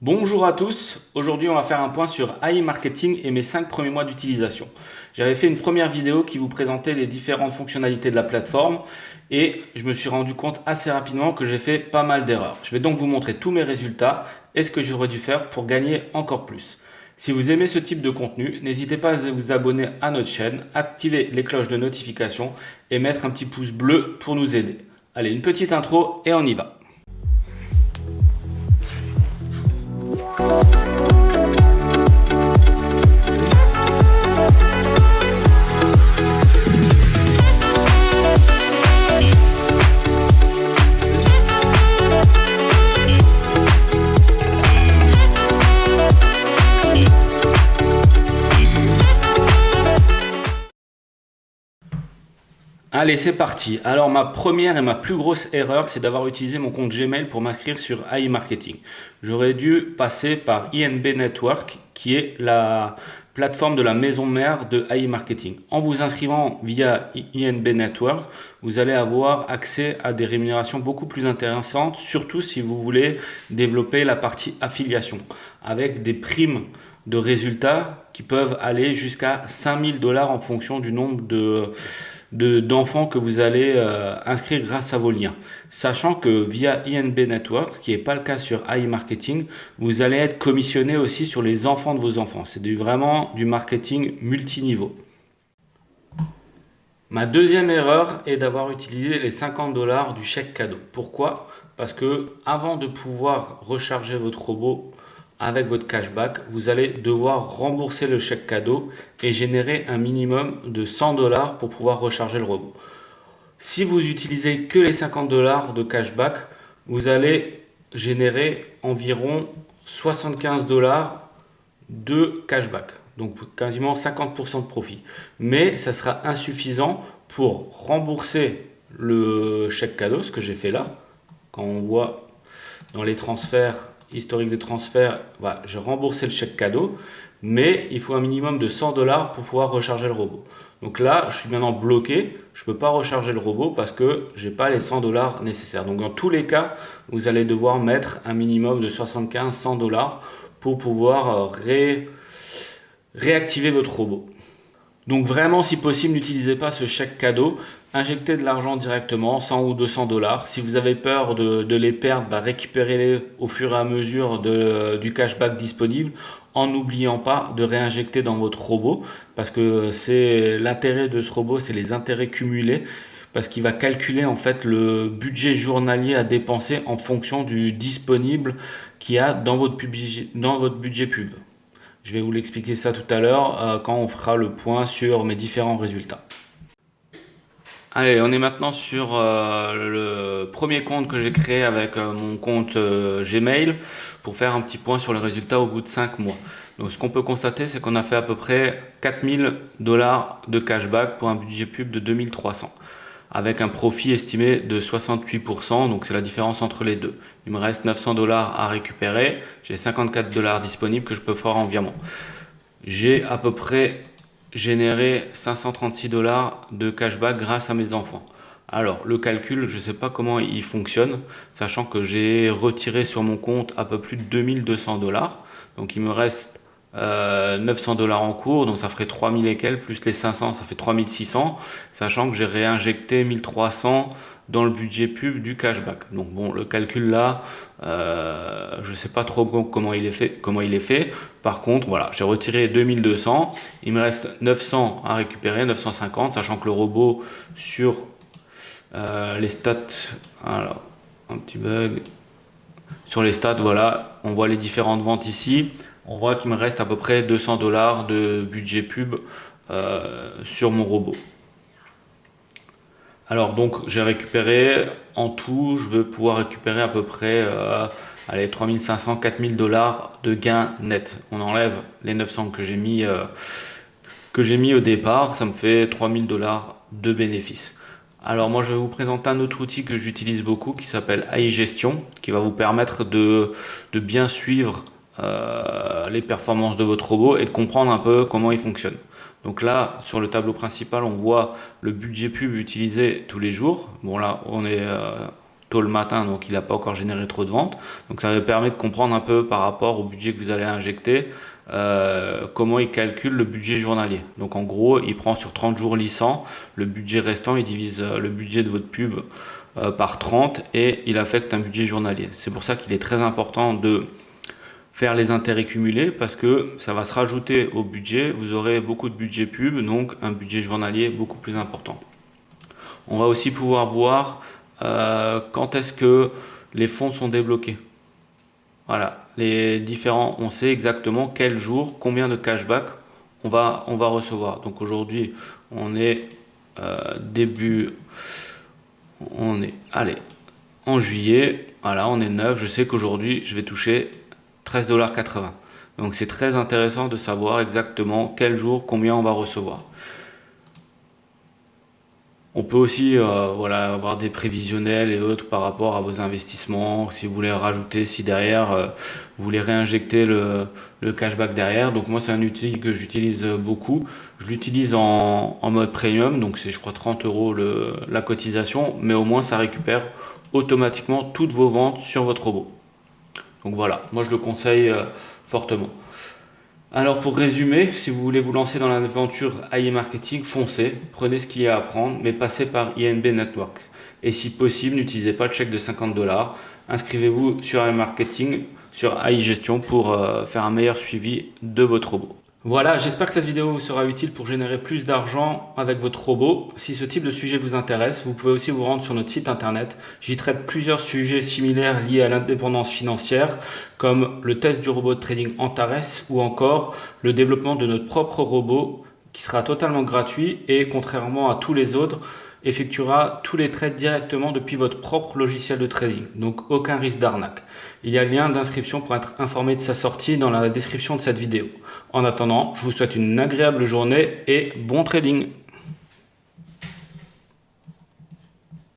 Bonjour à tous, aujourd'hui on va faire un point sur AI Marketing et mes 5 premiers mois d'utilisation. J'avais fait une première vidéo qui vous présentait les différentes fonctionnalités de la plateforme et je me suis rendu compte assez rapidement que j'ai fait pas mal d'erreurs. Je vais donc vous montrer tous mes résultats et ce que j'aurais dû faire pour gagner encore plus. Si vous aimez ce type de contenu, n'hésitez pas à vous abonner à notre chaîne, activer les cloches de notification et mettre un petit pouce bleu pour nous aider. Allez, une petite intro et on y va. Allez, c'est parti. Alors, ma première et ma plus grosse erreur, c'est d'avoir utilisé mon compte Gmail pour m'inscrire sur AI Marketing. J'aurais dû passer par INB Network, qui est la plateforme de la maison mère de AI Marketing. En vous inscrivant via INB Network, vous allez avoir accès à des rémunérations beaucoup plus intéressantes, surtout si vous voulez développer la partie affiliation, avec des primes de résultats qui peuvent aller jusqu'à 5 000 $ en fonction du nombre d'enfants que vous allez inscrire grâce à vos liens. Sachant que via INB Network, ce qui n'est pas le cas sur AI Marketing, vous allez être commissionné aussi sur les enfants de vos enfants. C'est vraiment du marketing multiniveau. Ma deuxième erreur est d'avoir utilisé les 50 $ du chèque cadeau. Pourquoi? Parce que avant de pouvoir recharger votre robot avec votre cashback, vous allez devoir rembourser le chèque cadeau et générer un minimum de 100 $ pour pouvoir recharger le robot. Si vous utilisez que les 50 $ de cashback, vous allez générer environ 75 $ de cashback. Donc quasiment 50% de profit. Mais ça sera insuffisant pour rembourser le chèque cadeau, ce que j'ai fait là. Quand on voit dans les transferts, historique des transferts, voilà, j'ai remboursé le chèque cadeau, mais il faut un minimum de 100 $ pour pouvoir recharger le robot. Donc là, je suis maintenant bloqué, je ne peux pas recharger le robot parce que je n'ai pas les 100 $ nécessaires. Donc dans tous les cas, vous allez devoir mettre un minimum de 75-100 $ pour pouvoir réactiver votre robot. Donc vraiment, si possible, n'utilisez pas ce chèque cadeau. Injectez de l'argent directement, 100 ou 200 $. Si vous avez peur de les perdre, récupérez-les au fur et à mesure du cashback disponible, en n'oubliant pas de réinjecter dans votre robot, parce que c'est l'intérêt de ce robot, c'est les intérêts cumulés, parce qu'il va calculer en fait le budget journalier à dépenser en fonction du disponible qu'il y a dans votre budget pub. Je vais vous l'expliquer ça tout à l'heure quand on fera le point sur mes différents résultats. Allez, on est maintenant sur le premier compte que j'ai créé avec mon compte Gmail pour faire un petit point sur les résultats au bout de 5 mois. Donc ce qu'on peut constater, c'est qu'on a fait à peu près 4000 $ de cashback pour un budget pub de 2300 avec un profit estimé de 68%, donc c'est la différence entre les deux. Il me reste 900 $ à récupérer, j'ai 54 $ disponibles que je peux faire en virement. J'ai à peu près généré 536 $ de cashback grâce à mes enfants. Alors le calcul, je ne sais pas comment il fonctionne, sachant que j'ai retiré sur mon compte à peu plus de 2200 $, donc il me reste 900 $ en cours, donc ça ferait 3000 et quelques, plus les 500, ça fait 3600, sachant que j'ai réinjecté 1300 dans le budget pub du cashback. Donc bon, le calcul là, je ne sais pas trop comment il est fait. Par contre, voilà, j'ai retiré 2200, il me reste 900 à récupérer, 950, sachant que le robot sur les stats, alors un petit bug, sur les stats, voilà, on voit les différentes ventes ici. On voit qu'il me reste à peu près 200 $ de budget pub sur mon robot. Alors donc j'ai récupéré en tout, je veux pouvoir récupérer à peu près 3500-4000 $ de gains net. On enlève les 900 que j'ai mis au départ, ça me fait 3000 $ de bénéfices. Alors moi je vais vous présenter un autre outil que j'utilise beaucoup qui s'appelle AI Gestion, qui va vous permettre de bien suivre les performances de votre robot et de comprendre un peu comment il fonctionne. Donc là, sur le tableau principal, on voit le budget pub utilisé tous les jours. Bon là, on est tôt le matin, donc il n'a pas encore généré trop de ventes. Donc ça me permet de comprendre un peu par rapport au budget que vous allez injecter, comment il calcule le budget journalier. Donc en gros, il prend sur 30 jours licence, le budget restant, il divise le budget de votre pub par 30 et il affecte un budget journalier. C'est pour ça qu'il est très important de faire les intérêts cumulés parce que ça va se rajouter au budget. Vous aurez beaucoup de budget pub, donc un budget journalier beaucoup plus important. On va aussi pouvoir voir quand est-ce que les fonds sont débloqués. Voilà, les différents, on sait exactement quel jour, combien de cashback on va recevoir. Donc aujourd'hui, on est allez, en juillet, voilà, on est 9. Je sais qu'aujourd'hui, je vais toucher 13,80 $. Donc c'est très intéressant de savoir exactement quel jour, combien on va recevoir. On peut aussi voilà, avoir des prévisionnels et autres par rapport à vos investissements, si vous voulez rajouter, si derrière vous voulez réinjecter le cashback derrière. Donc moi c'est un outil que j'utilise beaucoup. Je l'utilise en mode premium, donc c'est je crois 30 € la cotisation, mais au moins ça récupère automatiquement toutes vos ventes sur votre robot. Donc voilà, moi je le conseille fortement. Alors pour résumer, si vous voulez vous lancer dans l'aventure AI Marketing, foncez, prenez ce qu'il y a à prendre, mais passez par INB Network. Et si possible, n'utilisez pas de chèque de 50 $. Inscrivez-vous sur AI Marketing, sur AI Gestion pour faire un meilleur suivi de votre robot. Voilà, j'espère que cette vidéo vous sera utile pour générer plus d'argent avec votre robot. Si ce type de sujet vous intéresse, vous pouvez aussi vous rendre sur notre site internet. J'y traite plusieurs sujets similaires liés à l'indépendance financière, comme le test du robot de trading Antares ou encore le développement de notre propre robot qui sera totalement gratuit et, contrairement à tous les autres, effectuera tous les trades directement depuis votre propre logiciel de trading, donc aucun risque d'arnaque. Il y a le lien d'inscription pour être informé de sa sortie dans la description de cette vidéo. En attendant, je vous souhaite une agréable journée et bon trading!